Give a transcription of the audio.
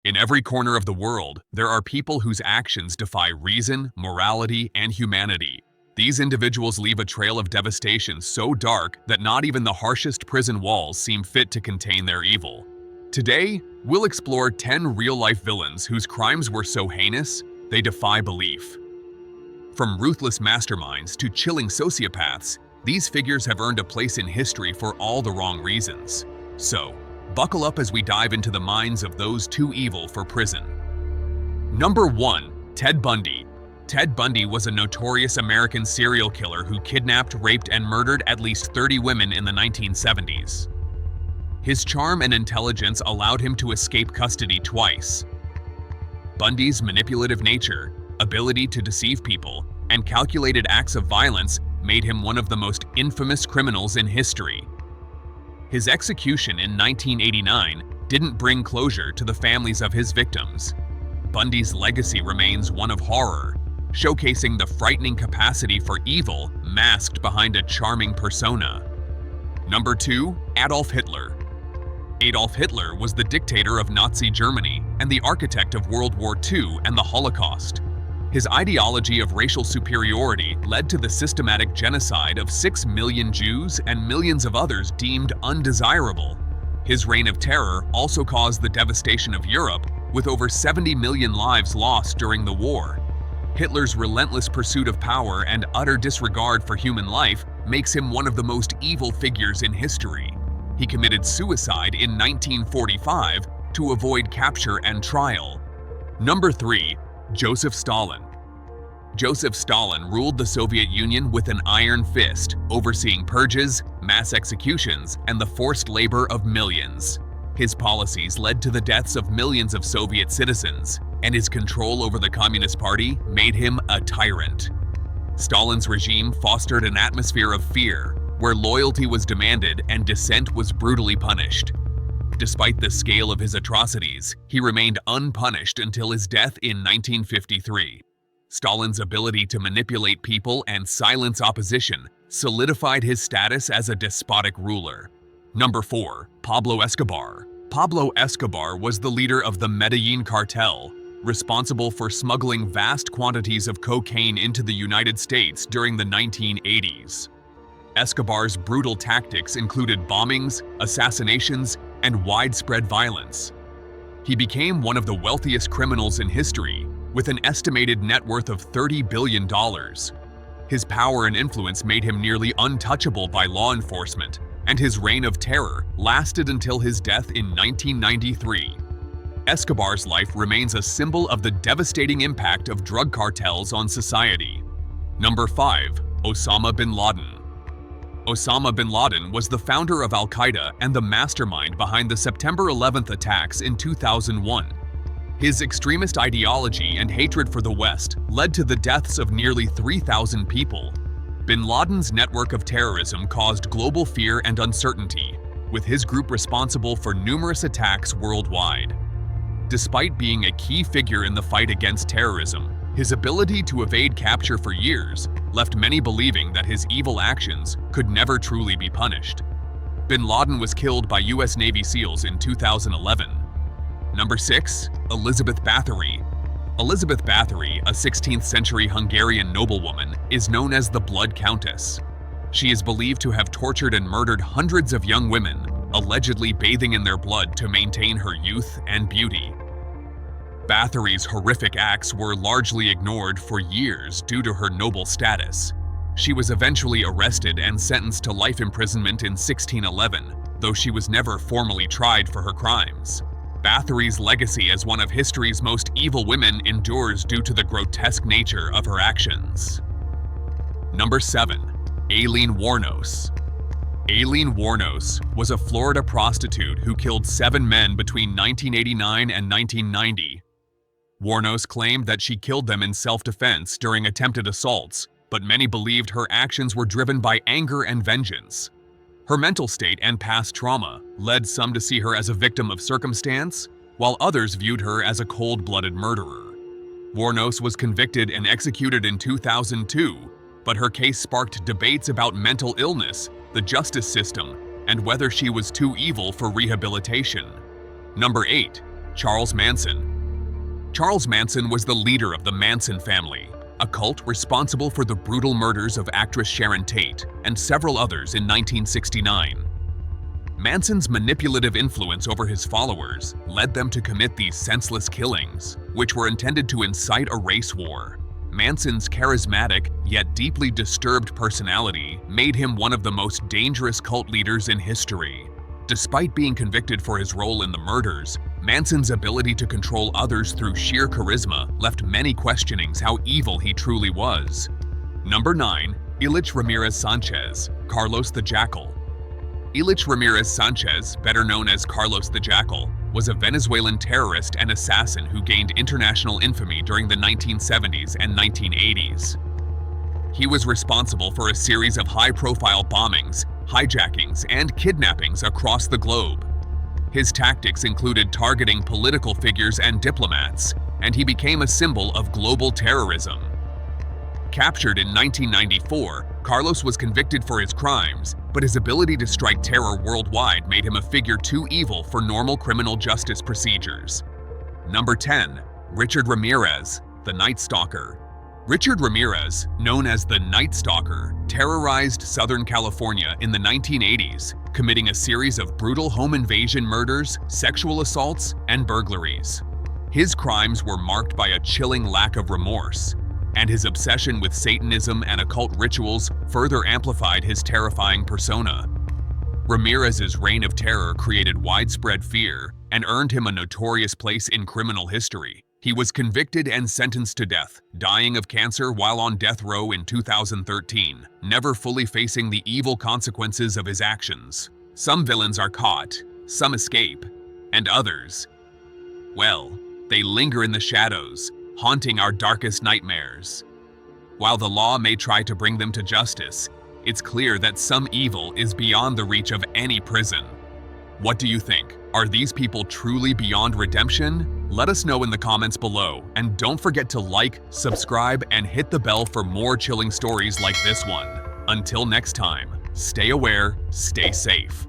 In every corner of the world, there are people whose actions defy reason, morality, and humanity. These individuals leave a trail of devastation so dark that not even the harshest prison walls seem fit to contain their evil. Today, we'll explore 10 real-life villains whose crimes were so heinous, they defy belief. From ruthless masterminds to chilling sociopaths, these figures have earned a place in history for all the wrong reasons. So, buckle up as we dive into the minds of those too evil for prison. Number 1. Ted Bundy. Ted Bundy was a notorious American serial killer who kidnapped, raped, and murdered at least 30 women in the 1970s. His charm and intelligence allowed him to escape custody twice. Bundy's manipulative nature, ability to deceive people, and calculated acts of violence made him one of the most infamous criminals in history. His execution in 1989 didn't bring closure to the families of his victims. Bundy's legacy remains one of horror, showcasing the frightening capacity for evil masked behind a charming persona. Number 2. Adolf Hitler. Adolf Hitler was the dictator of Nazi Germany and the architect of World War II and the Holocaust. His ideology of racial superiority led to the systematic genocide of 6 million Jews and millions of others deemed undesirable. His reign of terror also caused the devastation of Europe, with over 70 million lives lost during the war. Hitler's relentless pursuit of power and utter disregard for human life makes him one of the most evil figures in history. He committed suicide in 1945 to avoid capture and trial. Number 3. Joseph Stalin. Joseph Stalin ruled the Soviet Union with an iron fist, overseeing purges, mass executions, and the forced labor of millions. His policies led to the deaths of millions of Soviet citizens, and his control over the Communist Party made him a tyrant. Stalin's regime fostered an atmosphere of fear, where loyalty was demanded and dissent was brutally punished. Despite the scale of his atrocities, he remained unpunished until his death in 1953. Stalin's ability to manipulate people and silence opposition solidified his status as a despotic ruler. Number 4. Pablo Escobar. Pablo Escobar was the leader of the Medellin cartel, responsible for smuggling vast quantities of cocaine into the United States during the 1980s. Escobar's brutal tactics included bombings, assassinations, and widespread violence. He became one of the wealthiest criminals in history, with an estimated net worth of $30 billion. His power and influence made him nearly untouchable by law enforcement, and his reign of terror lasted until his death in 1993. Escobar's life remains a symbol of the devastating impact of drug cartels on society. Number 5. Osama Bin Laden. Osama Bin Laden was the founder of Al-Qaeda and the mastermind behind the September 11th attacks in 2001. His extremist ideology and hatred for the West led to the deaths of nearly 3,000 people. Bin Laden's network of terrorism caused global fear and uncertainty, with his group responsible for numerous attacks worldwide. Despite being a key figure in the fight against terrorism, his ability to evade capture for years left many believing that his evil actions could never truly be punished. Bin Laden was killed by US Navy SEALs in 2011. Number 6. Elizabeth Bathory. Elizabeth Bathory, a 16th century Hungarian noblewoman, is known as the Blood Countess. She is believed to have tortured and murdered hundreds of young women, allegedly bathing in their blood to maintain her youth and beauty. Bathory's horrific acts were largely ignored for years due to her noble status. She was eventually arrested and sentenced to life imprisonment in 1611, though she was never formally tried for her crimes. Bathory's legacy as one of history's most evil women endures due to the grotesque nature of her actions. Number 7. Aileen Wuornos. Aileen Wuornos was a Florida prostitute who killed 7 men between 1989 and 1990. Wuornos claimed that she killed them in self-defense during attempted assaults, but many believed her actions were driven by anger and vengeance. Her mental state and past trauma led some to see her as a victim of circumstance, while others viewed her as a cold-blooded murderer. Wuornos was convicted and executed in 2002, but her case sparked debates about mental illness, the justice system, and whether she was too evil for rehabilitation. Number 8. Charles Manson. Charles Manson was the leader of the Manson family, a cult responsible for the brutal murders of actress Sharon Tate and several others in 1969. Manson's manipulative influence over his followers led them to commit these senseless killings, which were intended to incite a race war. Manson's charismatic yet deeply disturbed personality made him one of the most dangerous cult leaders in history. Despite being convicted for his role in the murders, Manson's ability to control others through sheer charisma left many questioning how evil he truly was. Number 9. Ilich Ramirez Sanchez, Carlos the Jackal. Ilich Ramirez Sanchez, better known as Carlos the Jackal, was a Venezuelan terrorist and assassin who gained international infamy during the 1970s and 1980s. He was responsible for a series of high-profile bombings, hijackings, and kidnappings across the globe. His tactics included targeting political figures and diplomats, and he became a symbol of global terrorism. Captured in 1994, Carlos was convicted for his crimes, but his ability to strike terror worldwide made him a figure too evil for normal criminal justice procedures. Number 10. Richard Ramirez, the Night Stalker. Richard Ramirez, known as the Night Stalker, terrorized Southern California in the 1980s, committing a series of brutal home invasion murders, sexual assaults, and burglaries. His crimes were marked by a chilling lack of remorse, and his obsession with Satanism and occult rituals further amplified his terrifying persona. Ramirez's reign of terror created widespread fear and earned him a notorious place in criminal history. He was convicted and sentenced to death, dying of cancer while on death row in 2013, never fully facing the evil consequences of his actions. Some villains are caught, some escape, and others, well, they linger in the shadows, haunting our darkest nightmares. While the law may try to bring them to justice, it's clear that some evil is beyond the reach of any prison. What do you think? Are these people truly beyond redemption? Let us know in the comments below, and don't forget to like, subscribe, and hit the bell for more chilling stories like this one. Until next time, stay aware, stay safe.